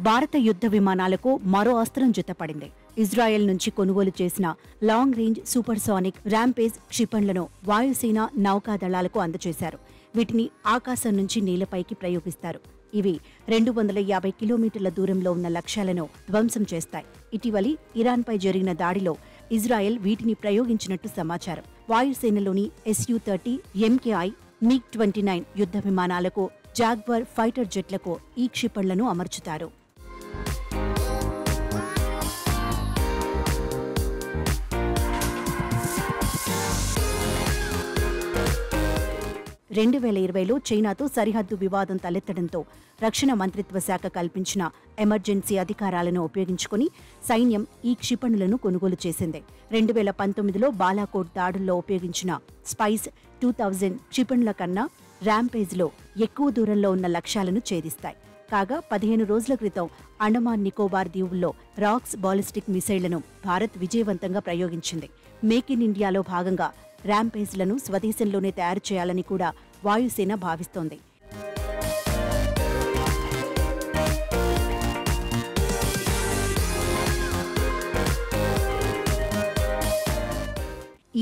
భారత యుద్ధ విమానాలకు మరో అస్త్రం జతపడింది. ఇజ్రాయెల్ నుంచి కొనుగోలు చేసిన లాంగ్ రేంజ్ సూపర్సానిక్ ర్యాంపేజ్ క్షిపణులను వాయుసేన నౌకాదళాలకు అందజేశారు. వీటిని ఆకాశం నుంచి నేలపైకి ప్రయోగిస్తారు. ఇవి 250 కిలోమీటర్ల దూరంలో ఉన్న లక్ష్యాలను ధ్వంసం చేస్తాయి. ఇటీవలి ఇరాన్పై జరిగిన దాడిలో ఇజ్రాయెల్ వీటిని ప్రయోగించినట్టు సమాచారం. వాయుసేనలోని Su-30 MKI MiG-29 యుద్ధ విమానాలకు, జాగ్వార్ ఫైటర్ జెట్లకు ఈ క్షిపణులను అమర్చుతారు. 2020లో చైనాతో సరిహద్దు వివాదం తలెత్తడంతో రక్షణ మంత్రిత్వ శాఖ కల్పించిన ఎమర్జెన్సీ అధికారాలను ఉపయోగించుకుని సైన్యం ఈ క్షిపణులను కొనుగోలు చేసింది. 2019లో బాలాకోట్ దాడుల్లో ఉపయోగించిన స్పైస్ 2000 క్షిపణుల కన్నా ర్యాంపేజ్లో ఎక్కువ దూరంలో ఉన్న లక్ష్యాలను ఛేదిస్తాయి. కాగా 15 రోజుల క్రితం అండమాన్ నికోబార్ దీవుల్లో రాక్స్ బాలిస్టిక్ మిసైళ్లను భారత్ విజయవంతంగా ప్రయోగించింది. మేక్ ఇన్ ఇండియాలో భాగంగా ర్యాంపేజ్లను స్వదేశంలోనే తయారు చేయాలని కూడా వాయుసేన భావిస్తోంది.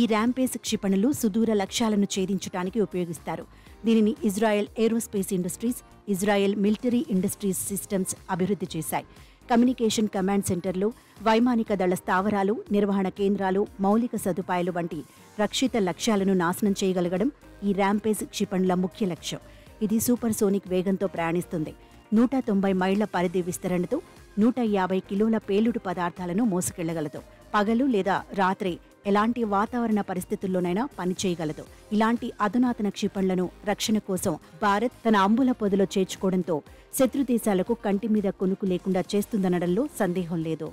ఈ ర్యాంపేజ్ క్షిపణులు సుదూర లక్ష్యాలను ఛేదించడానికి ఉపయోగిస్తారు. దీనిని Israel aerospace industries, Israel military industries systems అభివృద్ధి చేశాయి. కమ్యూనికేషన్ కమాండ్ సెంటర్లు, వైమానిక దళ స్థావరాలు, నిర్వహణ కేంద్రాలు, మౌలిక సదుపాయాలు వంటి రక్షిత లక్ష్యాలను నాశనం చేయగలగడం ఈ ర్యాంపేజ్ క్షిపణుల ముఖ్య లక్ష్యం. ఇది సూపర్సోనిక్ వేగంతో ప్రయాణిస్తుంది. 190 మైళ్ల పరిధి విస్తరణతో 150 కిలోల పేలుడు పదార్థాలను మోసుకెళ్లగలదు. పగలు లేదా రాత్రి ఎలాంటి వాతావరణ పరిస్థితుల్లోనైనా పనిచేయగలదు. ఇలాంటి అధునాతన క్షిపణులను రక్షణ కోసం భారత్ తన అంబుల పొదిలో చేర్చుకోవడంతో శత్రుదేశాలకు కంటి మీద కొనుకు లేకుండా చేస్తుందనడంలో సందేహం లేదు.